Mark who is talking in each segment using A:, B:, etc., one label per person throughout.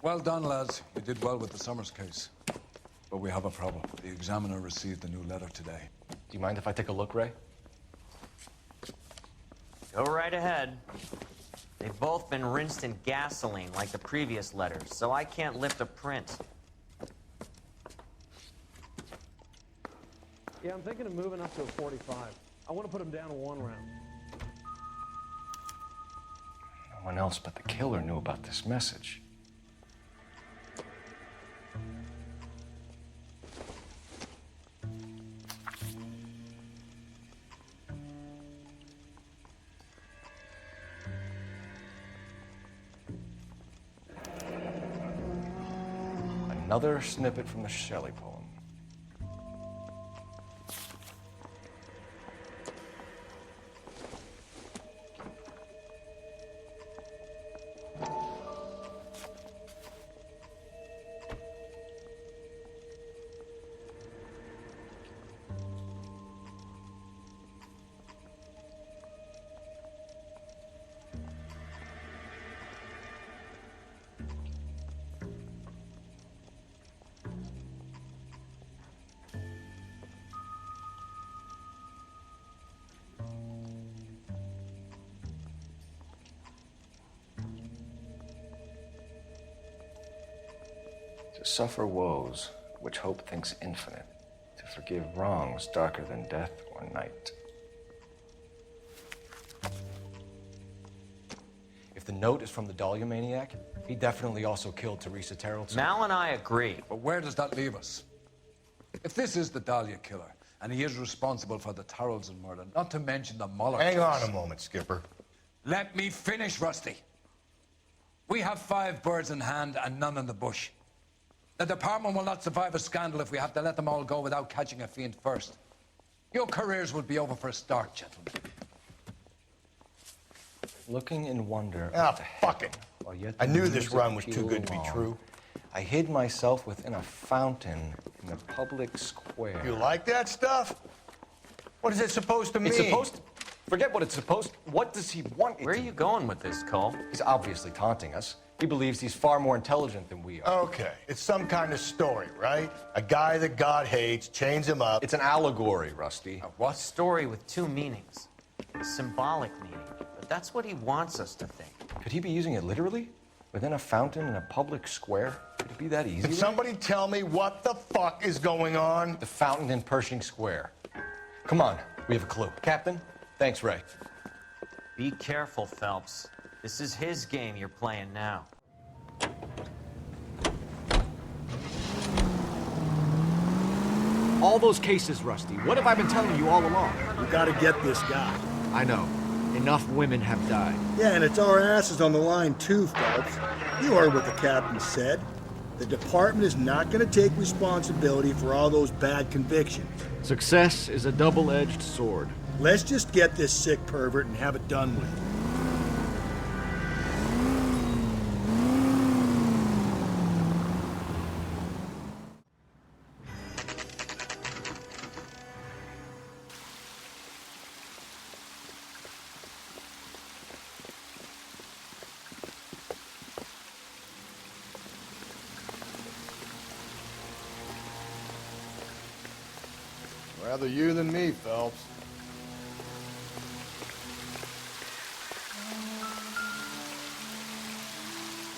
A: Well done, lads. You did well with the Summers case. But we have a problem. The examiner received a new letter today.
B: Do you mind if I take a look, Ray?
C: Go right ahead. They've both been rinsed in gasoline like the previous letters, so I can't lift a print.
D: Yeah, I'm thinking of moving up to a 45. I want to put him down to 1 round.
B: No one else but the killer knew about this message. Another snippet from the Shelley poem. To suffer woes which hope thinks infinite, to forgive wrongs darker than death or night. If the note is from the Dahlia maniac, he definitely also killed Teresa Terrellson.
C: Mal and I agree.
A: But where does that leave us? If this is the Dahlia killer, and he is responsible for the Terrellson murder, not to mention the Muller
E: Hang
A: case.
E: on a moment, Skipper.
A: Let me finish, Rusty. We have 5 birds in hand and none in the bush. The department will not survive a scandal if we have to let them all go without catching a fiend first. Your careers will be over for a start, gentlemen.
B: Looking in wonder.
E: Ah, fuck it.
B: While yet
E: I
B: the
E: knew this
B: music
E: run was too
B: pealed
E: good to be
B: along,
E: true.
B: I hid myself within a fountain in the public square.
E: You like that stuff? What is it supposed to mean?
B: It's supposed to... Forget what it's supposed... What does he want it
C: Where are
B: to
C: you going with this, Cole?
B: He's obviously taunting us. He believes he's far more intelligent than we are.
E: Okay, it's some kind of story, right? A guy that God hates, chains him up.
B: It's an allegory, Rusty.
C: What? Story with 2 meanings. A symbolic meaning. But that's what he wants us to think.
B: Could he be using it literally? Within a fountain in a public square? Could it be that easy?
E: Can somebody tell me what the fuck is going on?
B: The fountain in Pershing Square. Come on, we have a clue. Captain, thanks, Ray.
C: Be careful, Phelps. This is his game you're playing now.
F: All those cases, Rusty. What have I been telling you all along?
G: We gotta get this guy.
F: I know. Enough women have died.
G: Yeah, and it's our asses on the line too, Phelps. You heard what the captain said. The department is not gonna take responsibility for all those bad convictions.
F: Success is a double-edged sword.
G: Let's just get this sick pervert and have it done with.
E: Rather you than me, Phelps.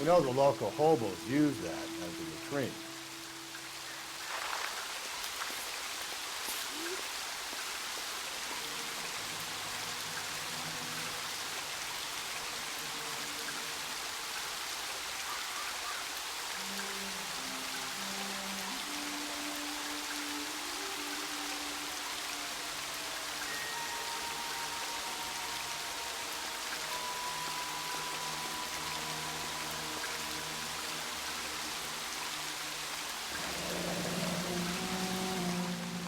E: You know the local hobos use that as a latrine.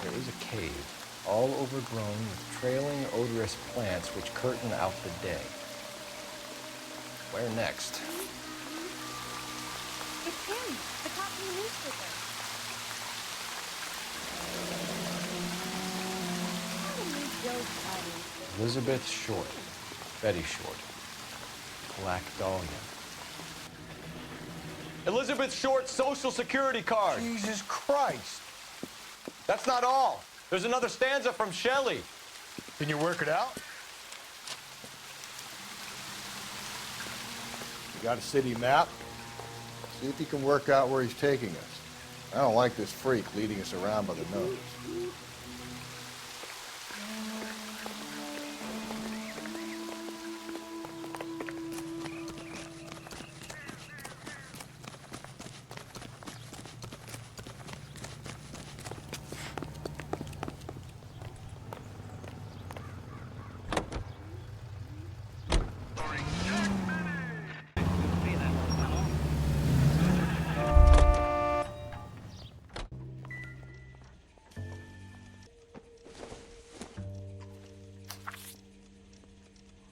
B: There is a cave, all overgrown with trailing, odorous plants which curtain out the day. Where next?
H: It's him, the cop from the newspaper.
B: Elizabeth Short, Betty Short, Black Dahlia.
I: Elizabeth Short's social security card.
E: Jesus Christ.
I: That's not all. There's another stanza from Shelley.
E: Can you work it out? You got a city map? See if you can work out where he's taking us. I don't like this freak leading us around by the nose.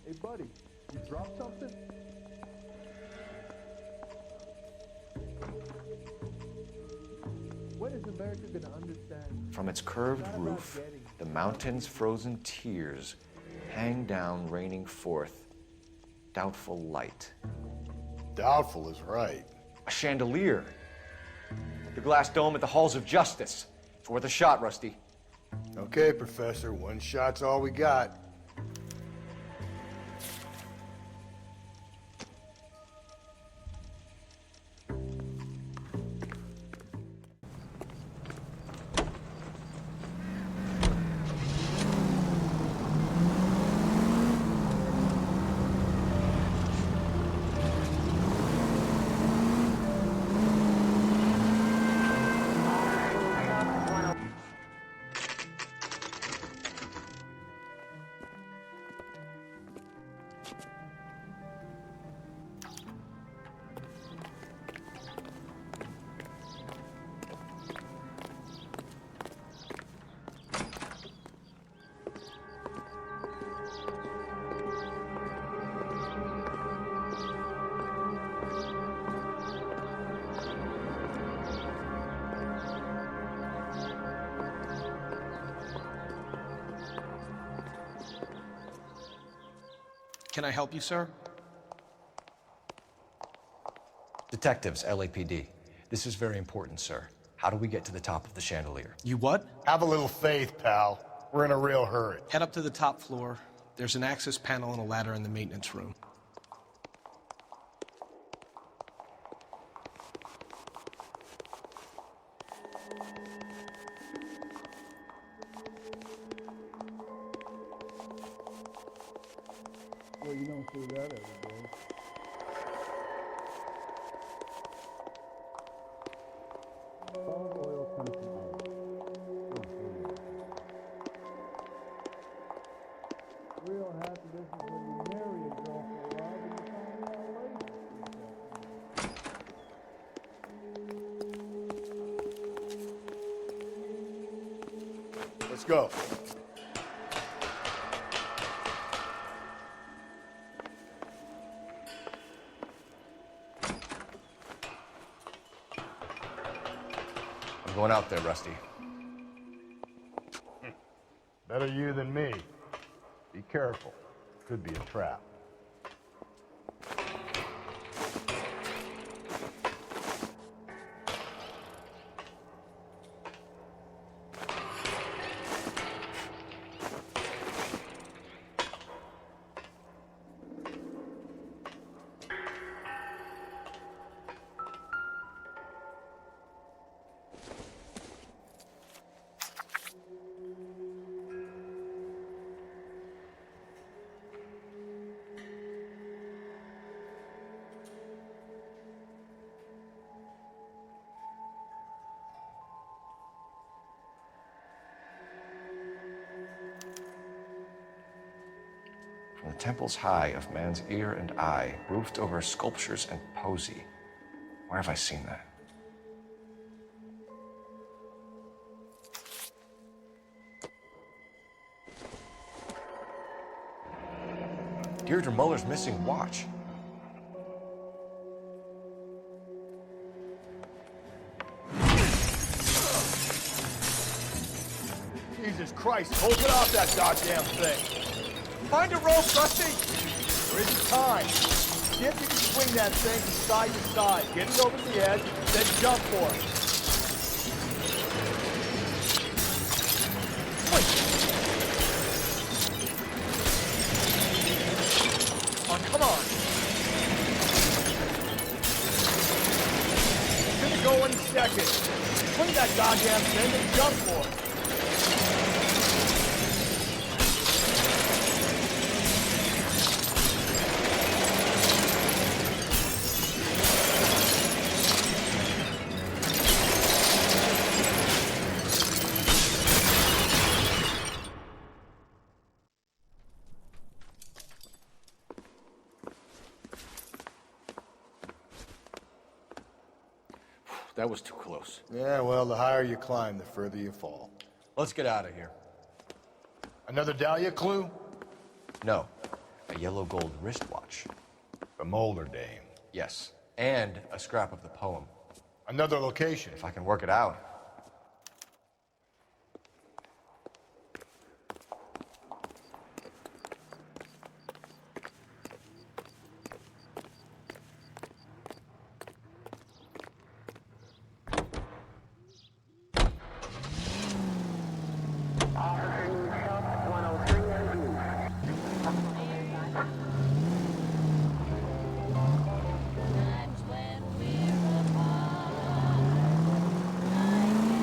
D: Hey, buddy, you dropped something? When is America gonna understand?
B: From its curved roof, the mountain's frozen tears hang down, raining forth doubtful light.
E: Doubtful is right.
B: A chandelier. The glass dome at the halls of justice. It's worth a shot, Rusty.
E: Okay, Professor, one shot's all we got.
J: Can I help you, sir?
K: Detectives, LAPD. This is very important, sir. How do we get to the top of the chandelier?
J: You what?
E: Have a little faith, pal. We're in a real hurry.
J: Head up to the top floor. There's an access panel and a ladder in the maintenance room.
G: Well, you don't see that every day. Olive oil comes from olives. Real happiness is when you marry a girl for a while, and you find out later.
E: Let's go.
K: I'm going out there, Rusty.
E: Better you than me. Be careful. Could be a trap.
B: From the temples high of man's ear and eye, roofed over sculptures and poesy. Where have I seen that? Deirdre Muller's missing watch.
E: Jesus Christ, hold it off that goddamn thing.
I: Find a rope, Rusty!
E: There isn't time.
G: See if you can swing that thing from side to side. Get it over the edge, then jump for it. Oh, come on. It's gonna go any second. Swing that goddamn thing and jump for it.
F: That was too close.
E: Yeah, well, the higher you climb, the further you fall.
K: Let's get out of here.
E: Another Dahlia clue?
K: No, a yellow gold wristwatch.
E: The Molder Dame.
K: Yes, and a scrap of the poem.
E: Another location.
K: If I can work it out.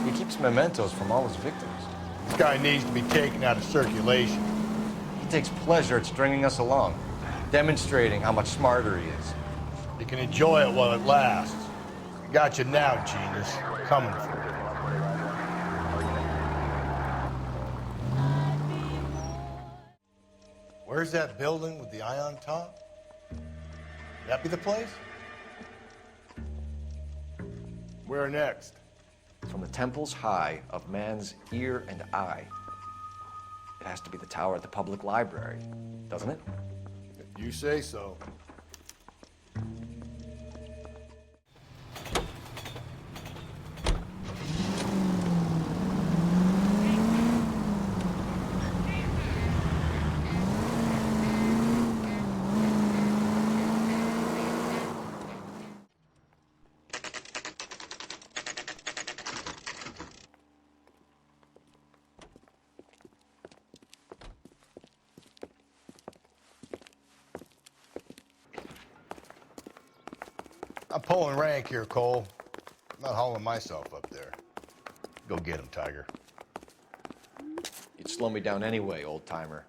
K: He keeps mementos from all his victims.
E: This guy needs to be taken out of circulation.
K: He takes pleasure at stringing us along, demonstrating how much smarter he is.
E: You can enjoy it while it lasts. I got you now, genius. Coming for you. Where's that building with the eye on top? That be the place? Where next?
K: From the temples high of man's ear and eye. It has to be the tower at the public library, doesn't it?
E: If you say so. I'm pulling rank here, Cole. I'm not hauling myself up there. Go get him, Tiger.
F: You'd slow me down anyway, old-timer.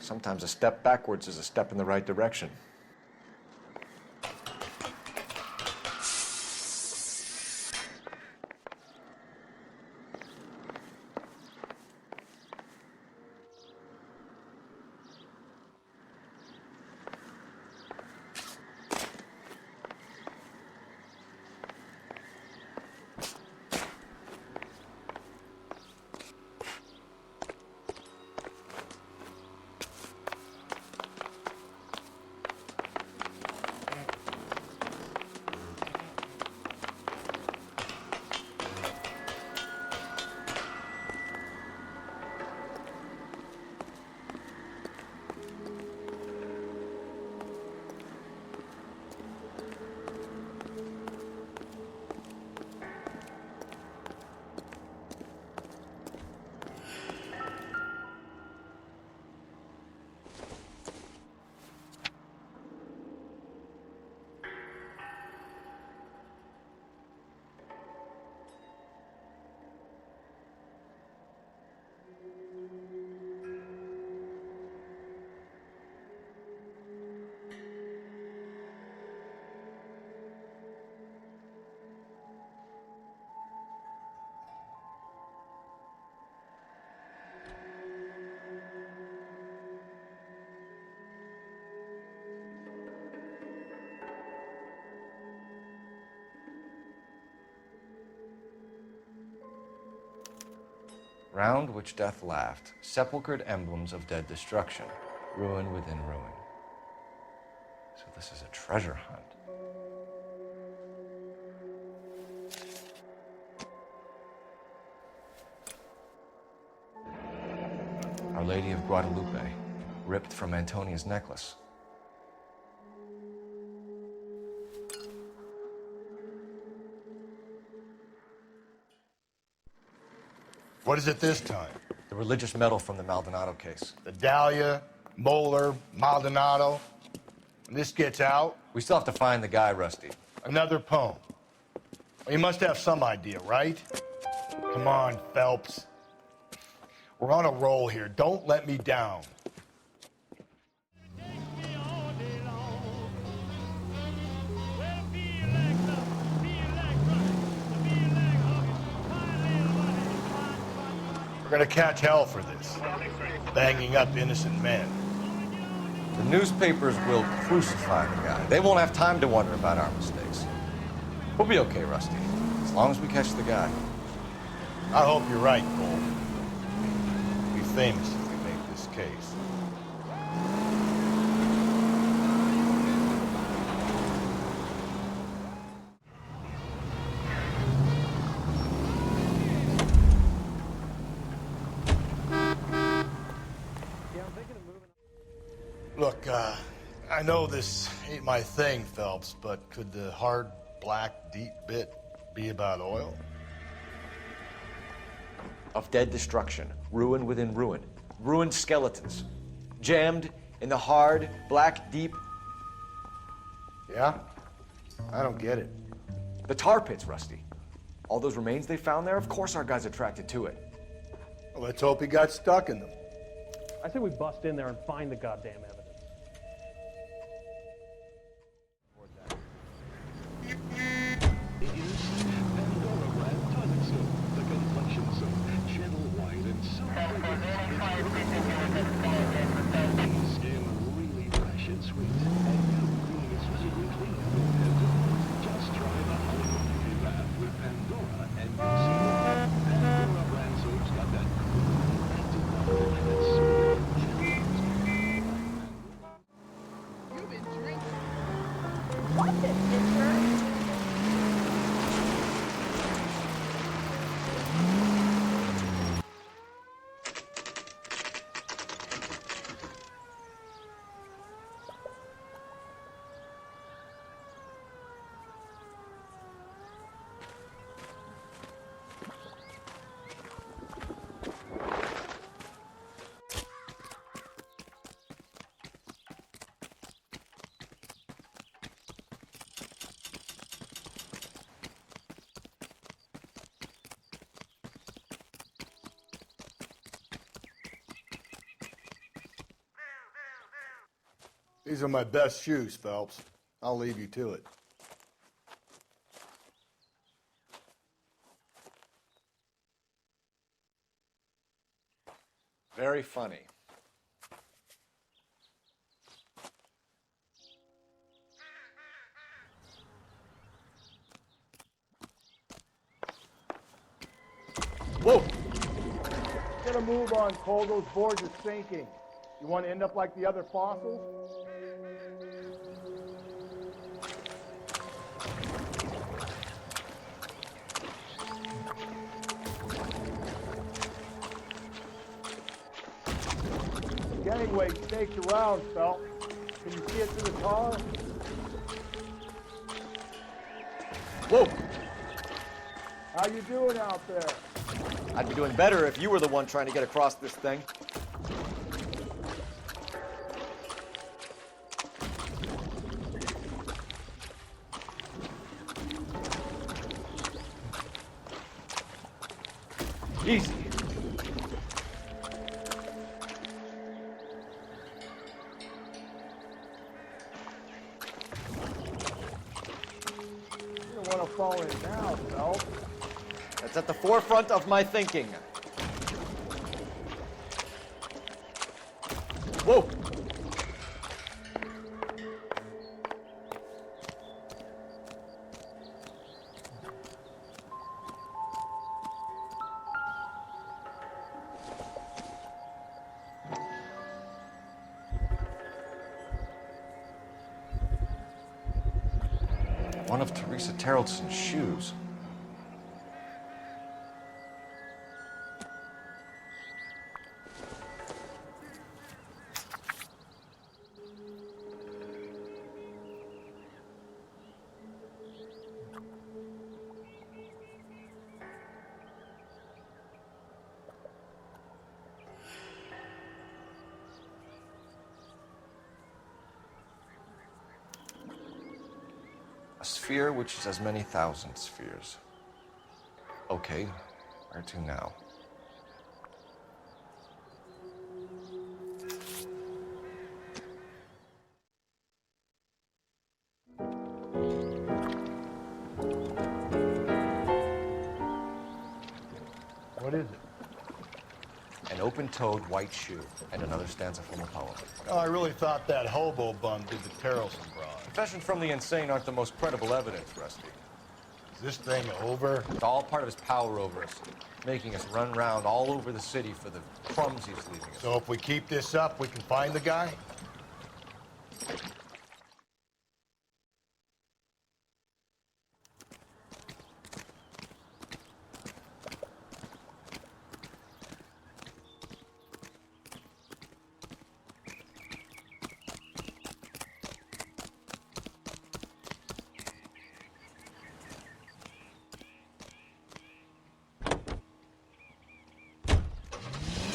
F: Sometimes a step backwards is a step in the right direction.
B: Round which death laughed, sepulchred emblems of dead destruction, ruin within ruin. So this is a treasure hunt. Our Lady of Guadalupe, ripped from Antonia's necklace.
E: What is it this time?
B: The religious medal from the Maldonado case.
E: The Dahlia, Moeller, Maldonado. When this gets out,
B: We still have to find the guy, Rusty.
E: another poem. Well, you must have some idea, right? Come on, Phelps. We're on a roll here. Don't let me down. We're gonna catch hell for this. Banging up innocent men.
B: The newspapers will crucify the guy. They won't have time to wonder about our mistakes. We'll be okay, Rusty, as long as we catch the guy.
E: I hope you're right, Cole. We'll be famous if we make this case. Look, I know this ain't my thing, Phelps, but could the hard, black, deep bit be about oil?
K: Of dead destruction, ruin within ruin, ruined skeletons, jammed in the hard, black, deep.
E: Yeah? I don't get it.
K: The tar pits, Rusty. All those remains they found there, of course our guy's attracted to it.
E: Well, let's hope he got stuck in them.
D: I say we bust in there and find the goddamn evidence.
E: These are my best shoes, Phelps. I'll leave you to it.
K: Very funny.
E: Whoa! Get a move on, Cole. Those boards are sinking. You want to end up like the other fossils? Gangway staked around, Phelps. Can you see it through the tar?
K: Whoa!
E: How you doing out there?
K: I'd be doing better if you were the one trying to get across this thing. Easy.
E: You don't want to fall in now, Phelps.
K: That's at the forefront of my thinking. Whoa! one of Teresa Terreltson's shoes. A sphere which is as many thousand spheres. Okay, where to now?
E: What is it?
K: An open-toed white shoe and another stanza from a poem.
E: Oh, I really thought that hobo bum did the Terrelson broad.
B: Confessions from the insane aren't the most credible evidence, Rusty.
E: Is this thing over?
B: It's all part of his power over us, making us run around all over the city for the crumbs he's leaving us.
E: So if we keep this up, we can find the guy?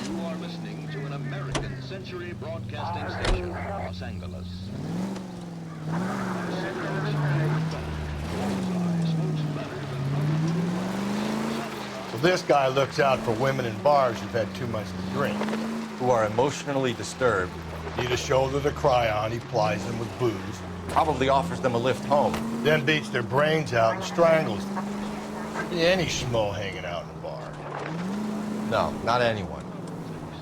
L: You are listening to an American Century Broadcasting Station, Los Angeles.
E: So this guy looks out for women in bars who've had too much to drink.
B: Who are emotionally disturbed.
E: Need a shoulder to cry on, he plies them with booze.
B: Probably offers them a lift home.
E: Then beats their brains out and strangles them. Be any schmo hanging out in a bar.
B: No, not anyone.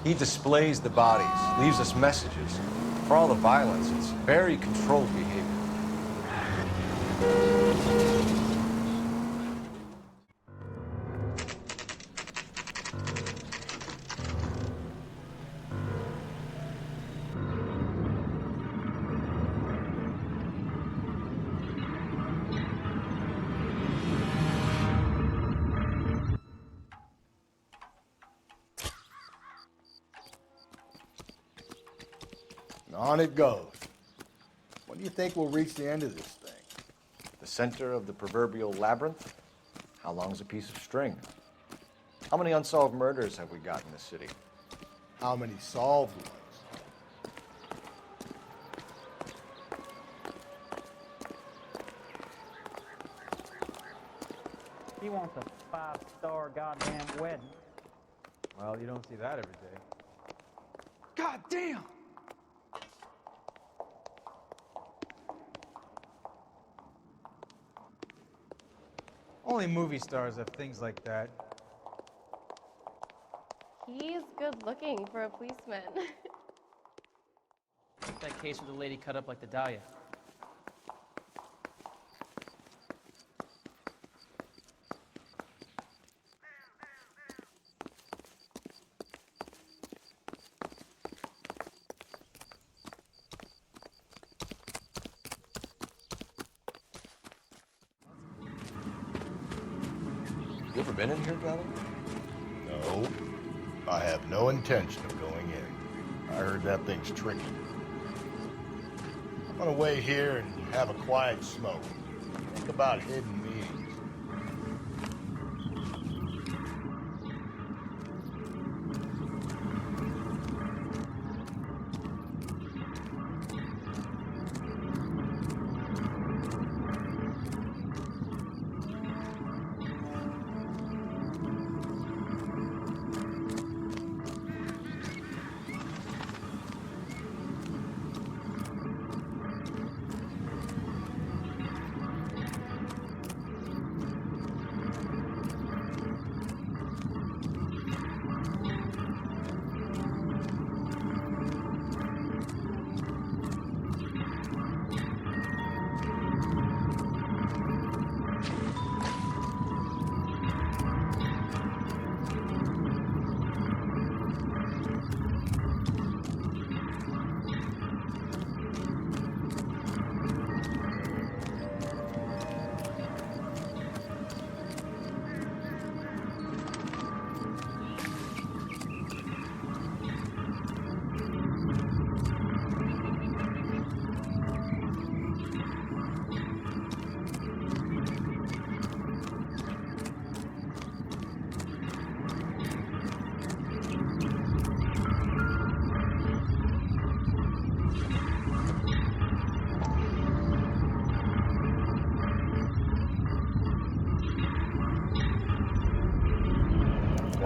B: He displays the bodies, leaves us messages. For all the violence, it's very controlled behavior.
E: On it goes. When do you think we'll reach the end of this thing?
K: The center of the proverbial labyrinth? How long's a piece of string? How many unsolved murders have we got in this city?
E: How many solved ones?
M: He wants a 5-star goddamn wedding. Well, you don't see that every day. God damn! Only movie stars have things like that.
H: He's good looking for a policeman.
M: That case where the lady cut up like the Dahlia.
B: You ever been in here, Johnny?
E: No. I have no intention of going in. I heard that thing's tricky. I'm gonna wait here and have a quiet smoke. Think about hidden meetings.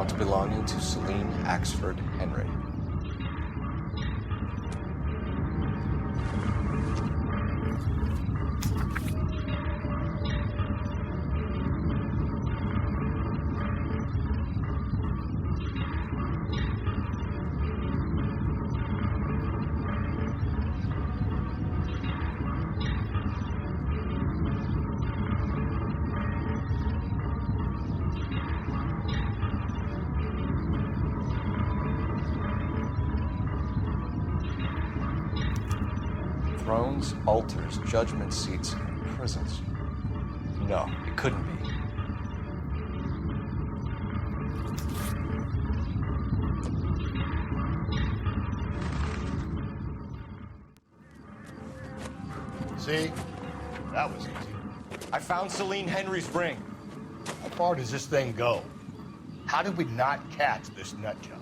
K: Once belonging to Celine Axford Henry. Thrones, altars, judgment seats, and prisons. No, it couldn't be.
E: See? That was easy.
K: I found Celine Henry's ring.
E: How far does this thing go? How did we not catch this nut job?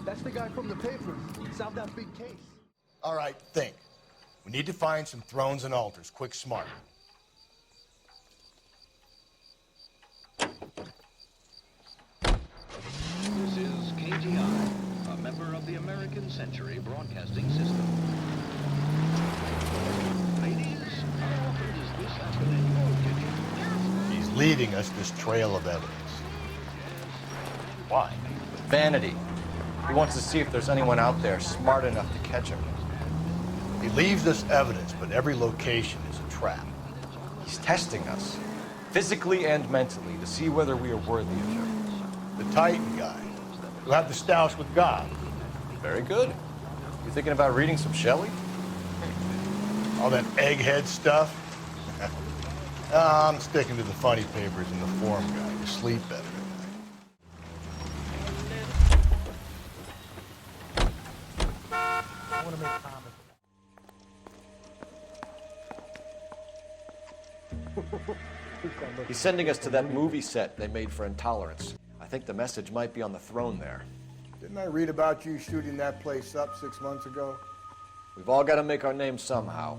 D: That's the guy from the papers. Solved that big case.
E: All right, think. We need to find some thrones and altars. Quick, smart.
L: This is KTI, a member of the American Century Broadcasting System. Ladies, how often does this happen in your kitchen?
E: He's leading us this trail of evidence. Why?
K: Vanity. He wants to see if there's anyone out there smart enough to catch him.
E: He leaves us evidence, but every location is a trap.
K: He's testing us, physically and mentally, to see whether we are worthy of him.
E: The Titan guy, who had the stoush with God.
K: Very good. You thinking about reading some Shelley?
E: All that egghead stuff? I'm sticking to the funny papers and the form guy. You sleep better.
D: I want to make comments.
K: He's sending us to that movie set they made for Intolerance. I think the message might be on the throne there.
G: Didn't I read about you shooting that place up 6 months ago?
K: We've all got to make our names somehow.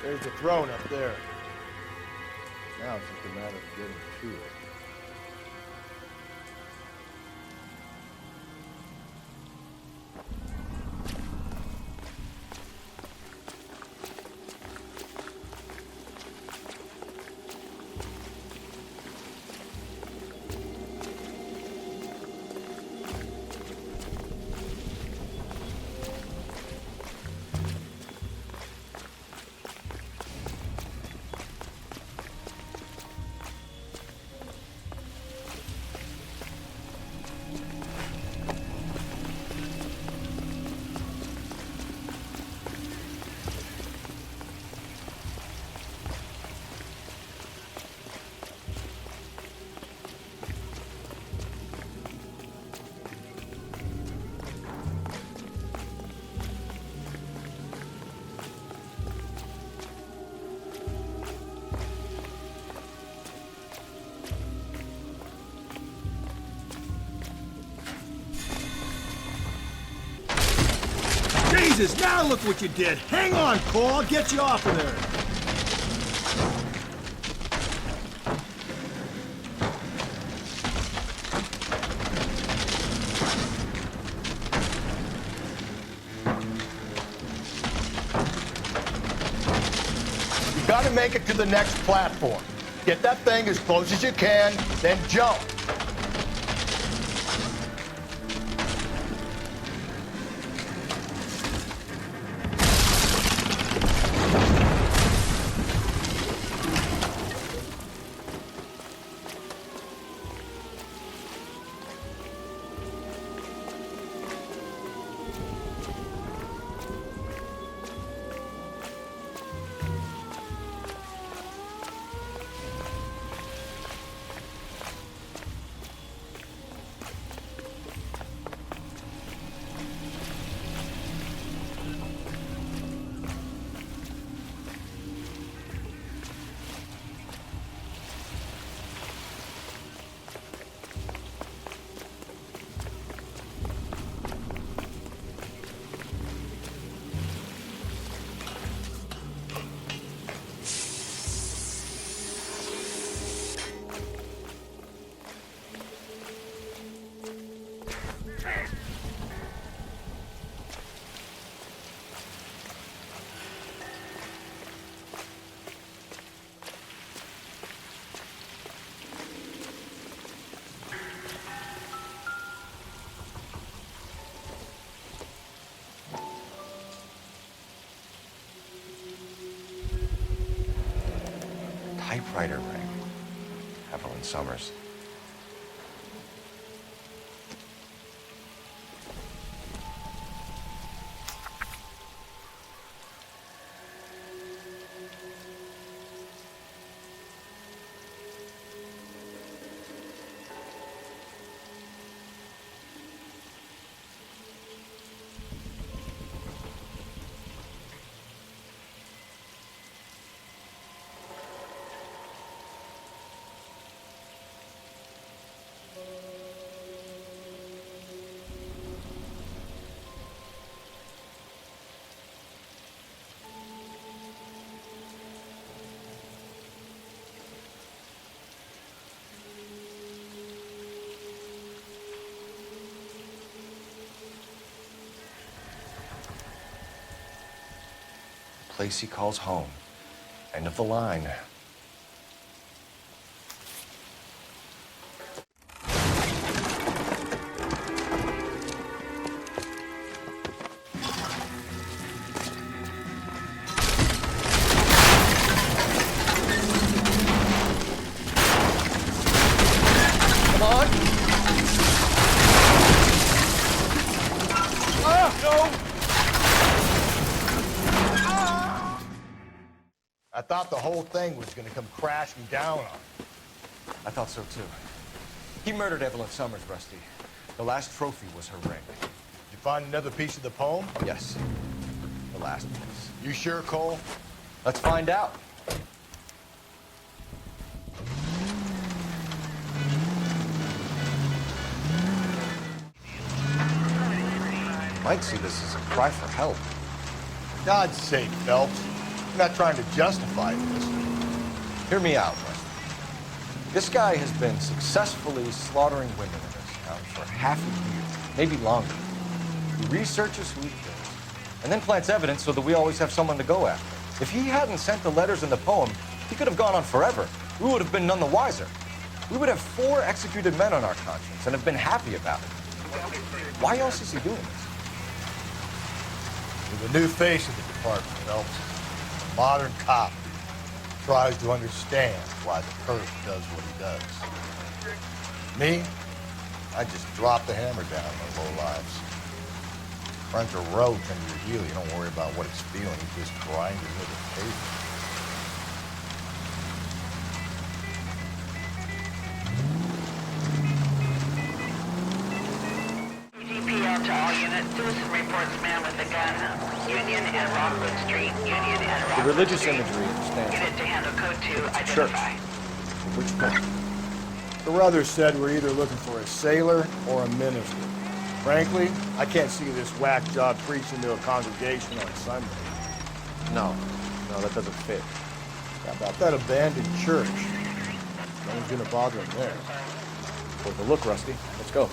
E: There's the throne up there. Now it's just a matter of getting to it.
G: Jesus, now look what you did. Hang on, Cole. I'll get you off of there.
E: You gotta make it to the next platform. Get that thing as close as you can, then jump.
K: Typewriter ring. Evelyn Summers. Place he calls home. End of the line.
I: Come on! Ah, no!
E: I thought the whole thing was gonna come crashing down on him.
B: I thought so too. He murdered Evelyn Summers, Rusty. The last trophy was her ring.
E: Did you find another piece of the poem?
B: Yes. The last piece.
E: You sure, Cole?
B: Let's find out. Might see this as a cry for help.
E: For God's sake, Phelps. I'm not trying to justify this.
B: Hear me out, Rusty. This guy has been successfully slaughtering women in this town for half a year, maybe longer. He researches who he kills, and then plants evidence so that we always have someone to go after. If he hadn't sent the letters in the poem, he could have gone on forever. We would have been none the wiser. We would have 4 executed men on our conscience and have been happy about it. Why else is he doing this?
E: You're the new face of the department, Phelps. A modern cop tries to understand why the perp does what he does. Me? I just drop the hammer down on the low lives. Runs a roach under your heel. You don't worry about what it's feeling. You just grind it into the pavement.
N: GPL to all units. Citizen reports man with a gun. Union and Rockwood Street. Union and Rockwood
B: The religious
N: Street.
B: imagery stands.
N: Unit to handle code 2.
B: Church.
N: Identify.
B: Which one?
G: Carruthers said we're either looking for a sailor or a minister. Frankly, I can't see this whack job preaching to a congregation on Sunday.
B: No, that doesn't fit.
G: How about that abandoned church? No one's gonna bother him there.
B: Worth a look, Rusty. Let's go.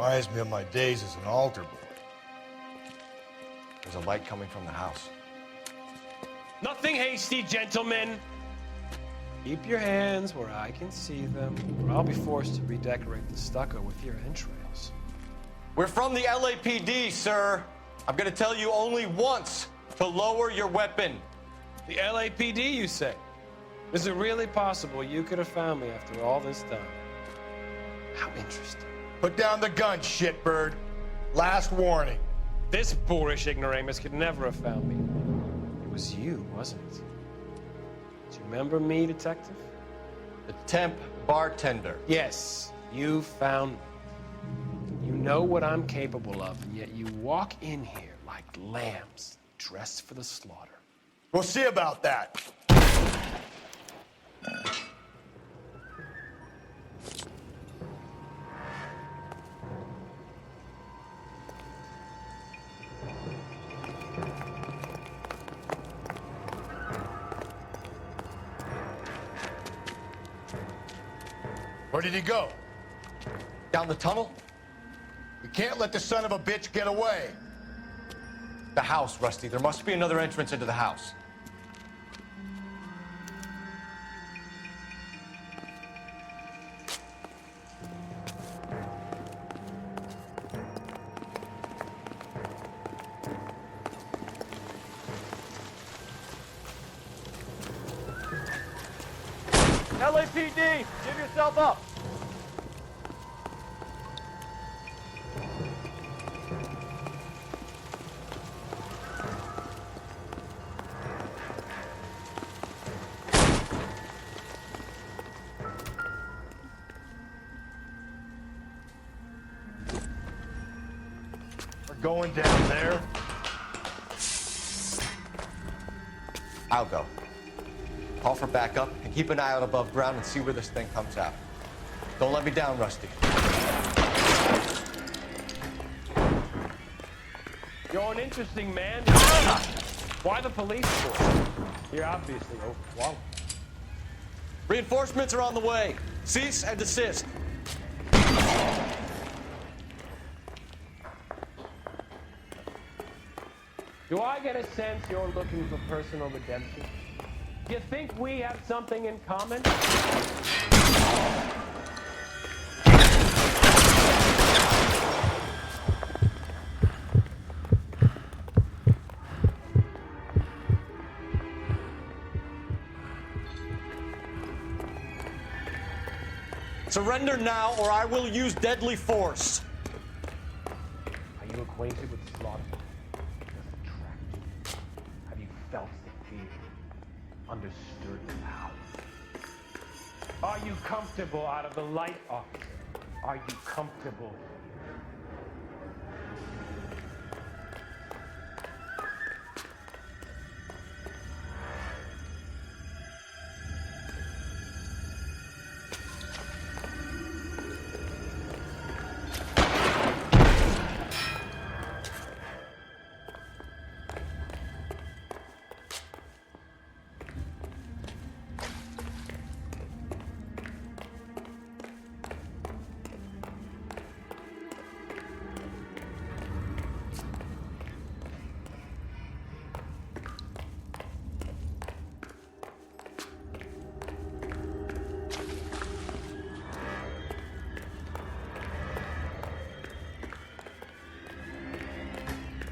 E: Reminds me of my days as an altar boy.
K: There's a light coming from the house.
J: Nothing hasty, gentlemen. Keep your hands where I can see them, or I'll be forced to redecorate the stucco with your entrails.
I: We're from the LAPD, sir. I'm gonna tell you only once to lower your weapon.
J: The LAPD, you say? Is it really possible you could have found me after all this time? How interesting.
E: Put down the gun, shitbird. Last warning.
J: This boorish ignoramus could never have found me. It was you, wasn't it? Do you remember me, detective?
I: The temp bartender.
J: Yes, you found me. You know what I'm capable of, and yet you walk in here like lambs dressed for the slaughter.
E: We'll see about that. Where did he go?
I: Down the tunnel?
E: We can't let the son of a bitch get away.
I: The house, Rusty. There must be another entrance into the house.
M: LAPD, give yourself up.
E: We're going down there.
I: I'll go. Call for backup and keep an eye out above ground and see where this thing comes out. Don't let me down, Rusty.
J: You're an interesting man. Why the police force? You're obviously overwhelmed.
I: Reinforcements are on the way. Cease and desist.
J: Do I get a sense you're looking for personal redemption? Do you think we have something in common?
I: Surrender now, or I will use deadly force.
J: Are you acquainted with slaughter? Does it attract you? Have you felt the fear? Understood the power? Are you comfortable out of the light, officer? Are you comfortable?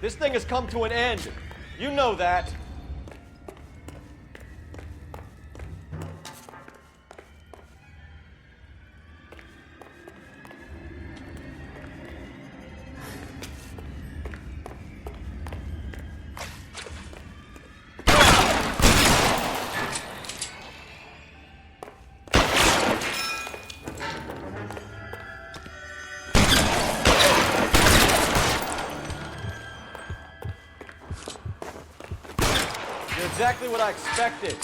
I: This thing has come to an end. You know that. Exactly what I expected.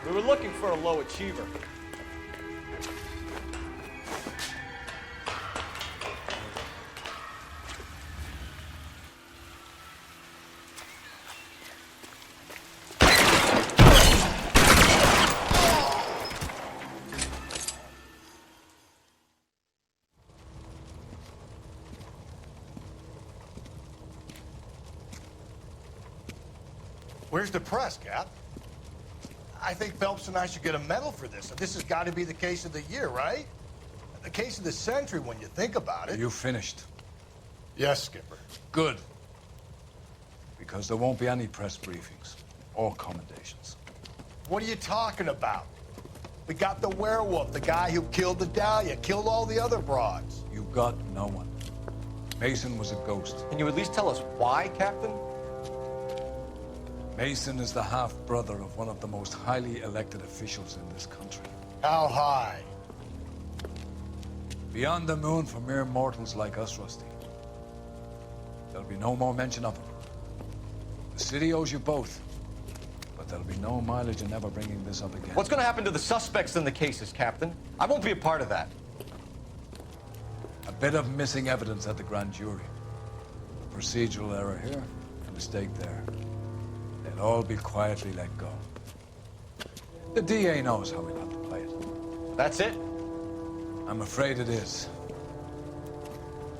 I: We were looking for a low achiever.
E: Where's the press, Cap? I think Phelps and I should get a medal for this. This has got to be the case of the year, right? The case of the century when you think about it.
A: You finished?
E: Yes, Skipper.
A: Good. Because there won't be any press briefings or commendations.
E: What are you talking about? We got the werewolf, the guy who killed the Dahlia, killed all the other broads.
A: You got no one. Mason was a ghost.
I: Can you at least tell us why, Captain?
A: Mason is the half-brother of one of the most highly elected officials in this country.
E: How high?
A: Beyond the moon for mere mortals like us, Rusty. There'll be no more mention of him. The city owes you both, but there'll be no mileage in ever bringing this up again.
I: What's going to happen to the suspects in the cases, Captain? I won't be a part of that.
A: A bit of missing evidence at the grand jury. A procedural error here, a mistake there. They'll all be quietly let go. The DA knows how we'll have to play it.
I: That's it?
A: I'm afraid it is.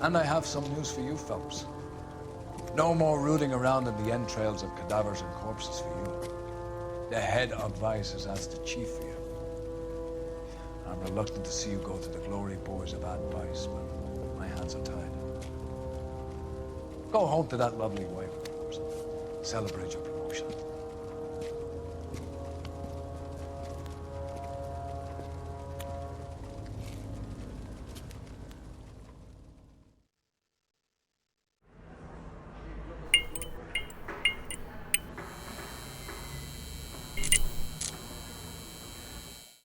A: And I have some news for you, Phelps. No more rooting around in the entrails of cadavers and corpses for you. The head of Vice has asked the chief for you. I'm reluctant to see you go to the glory boys of advice, but my hands are tied. Go home to that lovely wife of yours. Celebrate your